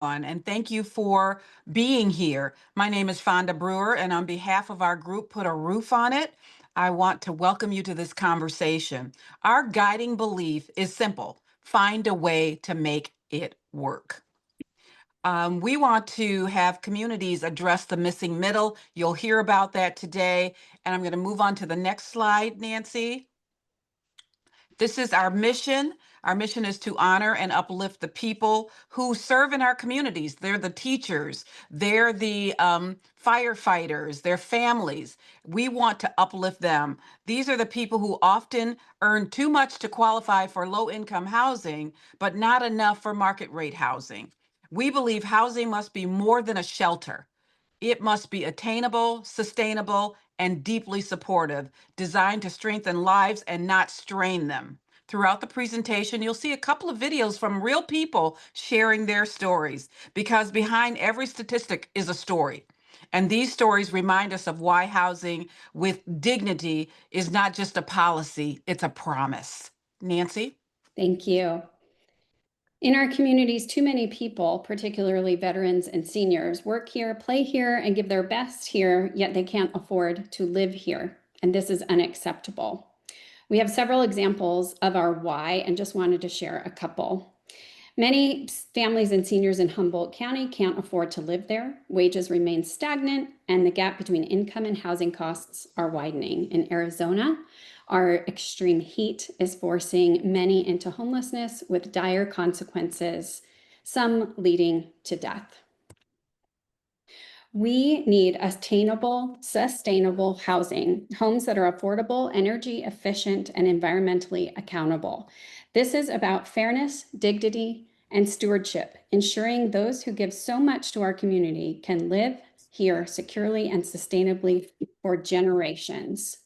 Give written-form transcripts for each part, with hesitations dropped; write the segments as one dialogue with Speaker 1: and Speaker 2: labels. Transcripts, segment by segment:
Speaker 1: And thank you for being here. My name is Fonda Brewer, and on behalf of our group, Put a Roof on It, I want to welcome you to this conversation. Our guiding belief is simple: find a way to make it work. We want to have communities address the missing middle. You'll hear about that today. And I'm going to move on to the next slide, Nancy. This is our mission. Our mission is to honor and uplift the people who serve in our communities. They're the teachers, they're the firefighters, their families. We want to uplift them. These are the people who often earn too much to qualify for low-income housing, but not enough for market rate housing. We believe housing must be more than a shelter. It must be attainable, sustainable, and deeply supportive, designed to strengthen lives and not strain them. Throughout the presentation, you'll see a couple of videos from real people sharing their stories, because behind every statistic is a story. And these stories remind us of why housing with dignity is not just a policy, it's a promise. Nancy?
Speaker 2: Thank you. In our communities, too many people, particularly veterans and seniors, work here, play here, and give their best here, yet they can't afford to live here. And this is unacceptable. We have several examples of our why and just wanted to share a couple. Many families and seniors in Humboldt County can't afford to live there. Wages remain stagnant, and the gap between income and housing costs are widening. In Arizona, our extreme heat is forcing many into homelessness with dire consequences, some leading to death. We need attainable, sustainable housing, homes that are affordable, energy efficient, and environmentally accountable. This is about fairness, dignity, and stewardship, ensuring those who give so much to our community can live here securely and sustainably for generations.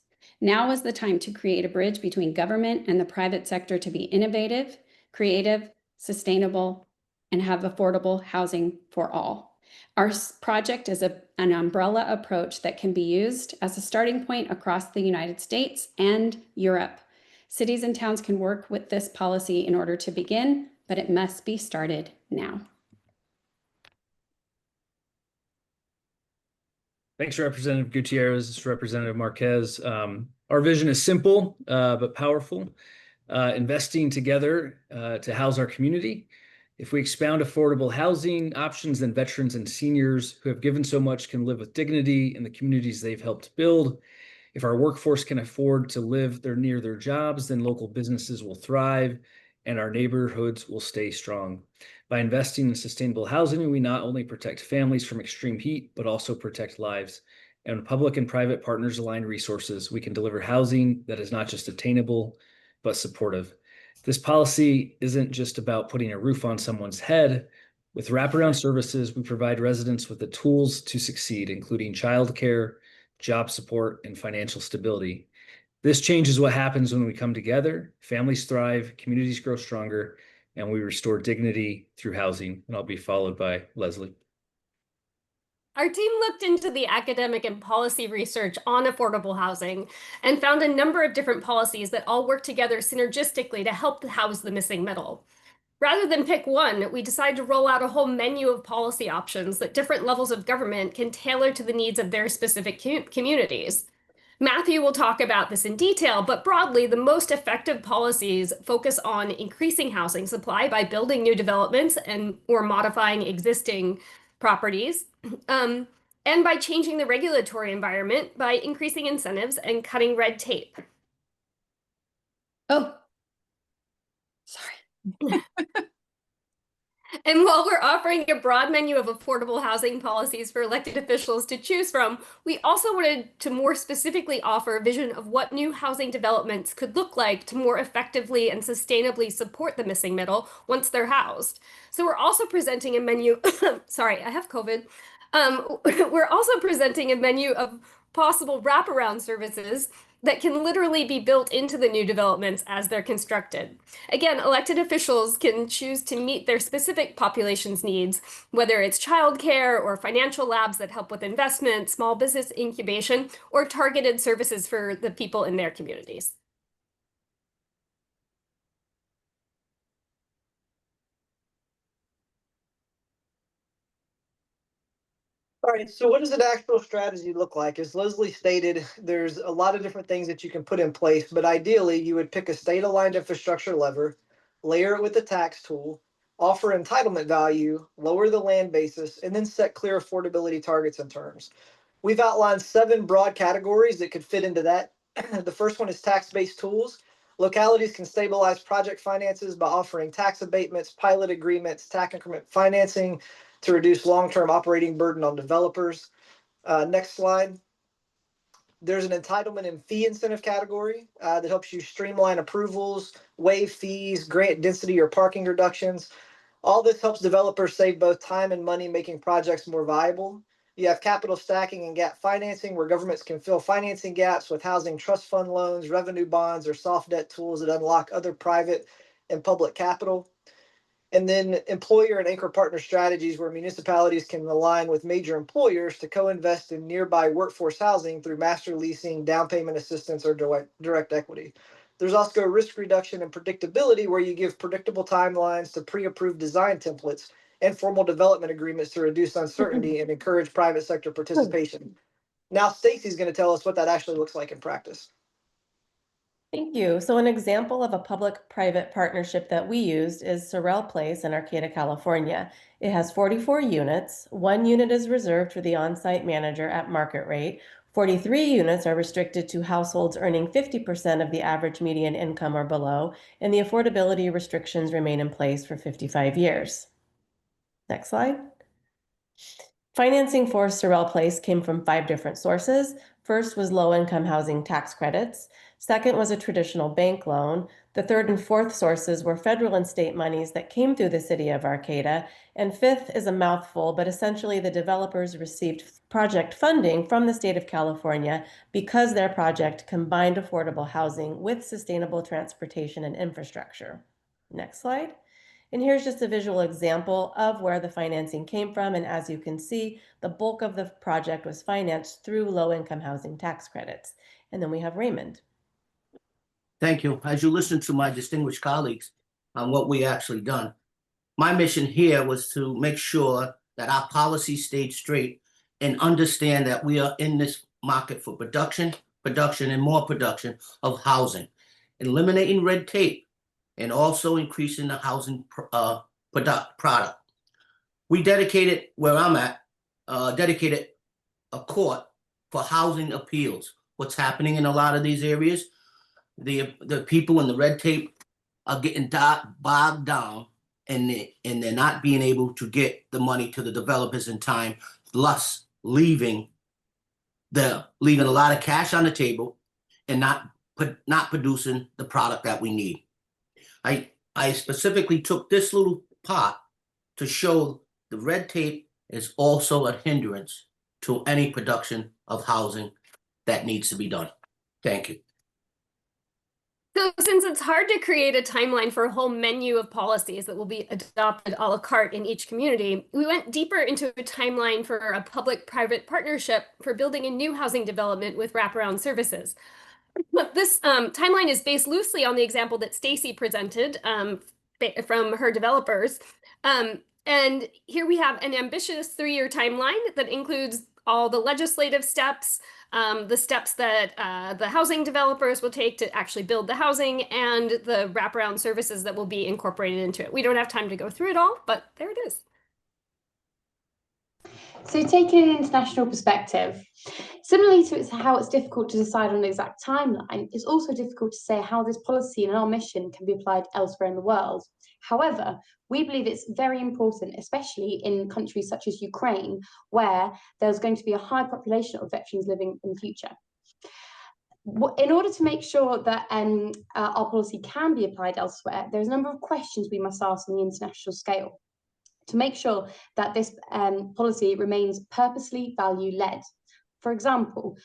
Speaker 2: Now is the time to create a bridge between government and the private sector to be innovative, creative, sustainable, and have affordable housing for all. Our project is an umbrella approach that can be used as a starting point across the United States and Europe. Cities and towns can work with this policy in order to begin, but it must be started now.
Speaker 3: Thanks, Representative Gutierrez, Representative Márquez. Our vision is simple, but powerful. Investing together to house our community. If we expound affordable housing options, then veterans and seniors who have given so much can live with dignity in the communities they've helped build. If our workforce can afford to live near their jobs, then local businesses will thrive and our neighborhoods will stay strong. By investing in sustainable housing, we not only protect families from extreme heat, but also protect lives. And when public and private partners align resources, we can deliver housing that is not just attainable, but supportive. This policy isn't just about putting a roof on someone's head. With wraparound services, we provide residents with the tools to succeed, including childcare, job support, and financial stability. This changes what happens when we come together. Families thrive, communities grow stronger, and we restore dignity through housing. And I'll be followed by Leslie.
Speaker 4: Our team looked into the academic and policy research on affordable housing and found a number of different policies that all work together synergistically to help house the missing middle. Rather than pick one, we decided to roll out a whole menu of policy options that different levels of government can tailor to the needs of their specific communities. Matthew will talk about this in detail, but broadly, the most effective policies focus on increasing housing supply by building new developments or modifying existing properties, and by changing the regulatory environment by increasing incentives and cutting red tape.
Speaker 2: Oh, sorry.
Speaker 4: And while we're offering a broad menu of affordable housing policies for elected officials to choose from, we also wanted to more specifically offer a vision of what new housing developments could look like to more effectively and sustainably support the missing middle once they're housed. So we're also presenting a menu, sorry, I have COVID. We're also presenting a menu of possible wraparound services that can literally be built into the new developments as they're constructed. Again, elected officials can choose to meet their specific population's needs, whether it's childcare or financial labs that help with investment, small business incubation, or targeted services for the people in their communities.
Speaker 5: All right, so what does an actual strategy look like? As Leslie stated, there's a lot of different things that you can put in place, but ideally you would pick a state-aligned infrastructure lever, layer it with a tax tool, offer entitlement value, lower the land basis, and then set clear affordability targets and terms. We've outlined 7 broad categories that could fit into that. The first one is tax-based tools. Localities can stabilize project finances by offering tax abatements, pilot agreements, tax increment financing to reduce long-term operating burden on developers. Next slide. There's an entitlement and fee incentive category that helps you streamline approvals, waive fees, grant density or parking reductions. All this helps developers save both time and money, making projects more viable. You have capital stacking and gap financing, where governments can fill financing gaps with housing trust fund loans, revenue bonds, or soft debt tools that unlock other private and public capital. And then employer and anchor partner strategies, where municipalities can align with major employers to co-invest in nearby workforce housing through master leasing, down payment assistance, or direct equity. There's also risk reduction and predictability, where you give predictable timelines to pre-approved design templates and formal development agreements to reduce uncertainty and encourage private sector participation. Now, Stacy's going to tell us what that actually looks like in practice.
Speaker 6: Thank you. So an example of a public-private partnership that we used is Sorrel Place in Arcata, California. It has 44 units. 1 unit is reserved for the on-site manager at market rate. 43 units are restricted to households earning 50% of the average median income or below, and the affordability restrictions remain in place for 55 years. Next slide. Financing for Sorrel Place came from 5 different sources. First was low-income housing tax credits. Second was a traditional bank loan. The third and fourth sources were federal and state monies that came through the city of Arcata. And fifth is a mouthful, but essentially the developers received project funding from the state of California because their project combined affordable housing with sustainable transportation and infrastructure. Next slide. And here's just a visual example of where the financing came from. And as you can see, the bulk of the project was financed through low-income housing tax credits. And then we have Raymond.
Speaker 7: Thank you. As you listen to my distinguished colleagues on what we actually done, my mission here was to make sure that our policy stayed straight and understand that we are in this market for production, and more production of housing, eliminating red tape, and also increasing the housing product. We dedicated, where I'm at, dedicated a court for housing appeals. What's happening in a lot of these areas, the people in the red tape are getting bogged down, and they're not being able to get the money to the developers in time, thus leaving a lot of cash on the table and not producing the product that we need. I specifically took this little part to show the red tape is also a hindrance to any production of housing that needs to be done. Thank you.
Speaker 4: So since it's hard to create a timeline for a whole menu of policies that will be adopted a la carte in each community, we went deeper into a timeline for a public-private partnership for building a new housing development with wraparound services. This timeline is based loosely on the example that Stacy presented from her developers. And here we have an ambitious 3-year timeline that includes all the legislative steps, the steps that the housing developers will take to actually build the housing, and the wraparound services that will be incorporated into it. We don't have time to go through it all, but there it is.
Speaker 8: So taking an international perspective, similarly to how it's difficult to decide on the exact timeline, it's also difficult to say how this policy and our mission can be applied elsewhere in the world. However, we believe it's very important, especially in countries such as Ukraine, where there's going to be a high population of veterans living in the future. In order to make sure that our policy can be applied elsewhere, there's a number of questions we must ask on the international scale to make sure that this policy remains purposely value-led. For example,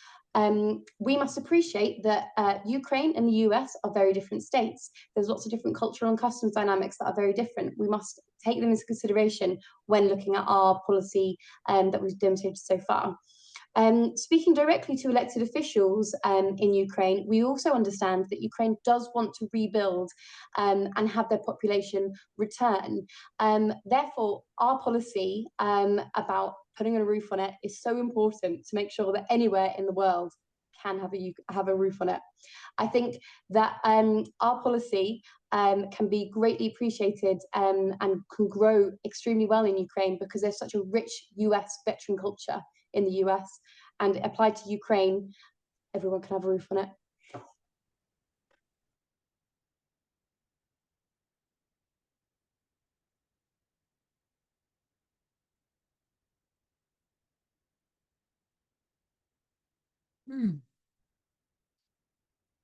Speaker 8: we must appreciate that Ukraine and the US are very different states. There's lots of different cultural and customs dynamics that are very different. We must take them into consideration when looking at our policy that we've demonstrated so far. Speaking directly to elected officials in Ukraine, we also understand that Ukraine does want to rebuild and have their population return. Therefore, our policy about putting a roof on it is so important to make sure that anywhere in the world can have a roof on it. I think that our policy can be greatly appreciated and can grow extremely well in Ukraine because there's such a rich US veteran culture in the US, and applied to Ukraine, everyone can have a roof on it.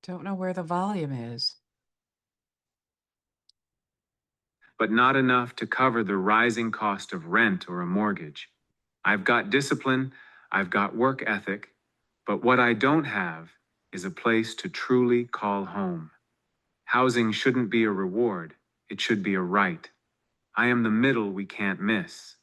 Speaker 1: Don't know where the volume is.
Speaker 9: But not enough to cover the rising cost of rent or a mortgage. I've got discipline, I've got work ethic, but what I don't have is a place to truly call home. Housing shouldn't be a reward, it should be a right. I am the middle we can't miss.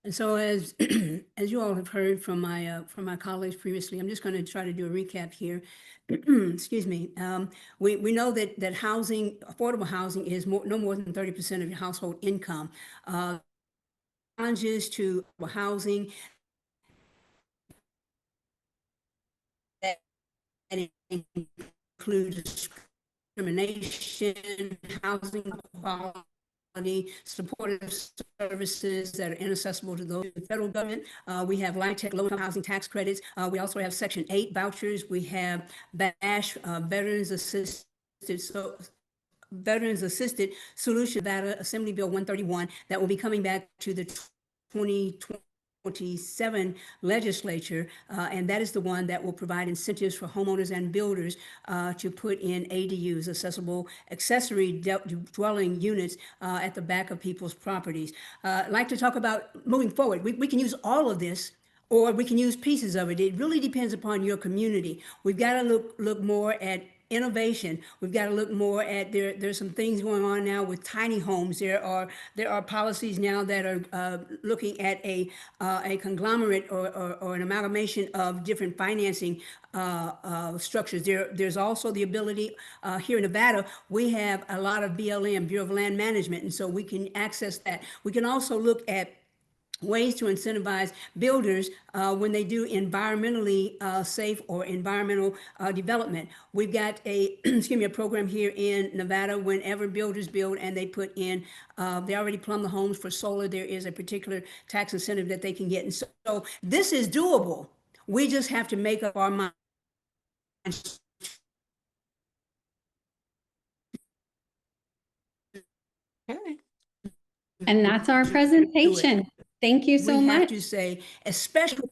Speaker 10: And so as as you all have heard from my colleagues previously, I'm just going to try to do a recap here. Excuse me. We know that housing, affordable housing, is no more than 30% of your household income. Challenges to housing that include discrimination, housing quality, supportive services that are inaccessible to those in the federal government. We have LIHTC, low-income housing tax credits. We also have Section 8 vouchers. We have BASH, Veterans Assisted Solution, Nevada Assembly Bill 131, that will be coming back to the 2027 legislature, and that is the one that will provide incentives for homeowners and builders to put in ADUs, accessory dwelling units, at the back of people's properties. I'd like to talk about moving forward. We can use all of this, or we can use pieces of it. It really depends upon your community. We've got to look more at innovation. We've got to look more at there's some things going on now with tiny homes. There are policies now that are looking at a conglomerate or an amalgamation of different financing structures. There's also the ability here in Nevada, we have a lot of BLM, Bureau of Land Management, and so we can access that. We can also look at ways to incentivize builders when they do environmentally safe or environmental development. We've got a a program here in Nevada. Whenever builders build and they put in, they already plumb the homes for solar, there is a particular tax incentive that they can get. And so this is doable. We just have to make up our minds.
Speaker 1: Okay.
Speaker 2: And that's our presentation. Thank you so
Speaker 10: We
Speaker 2: much.
Speaker 10: have to say, especially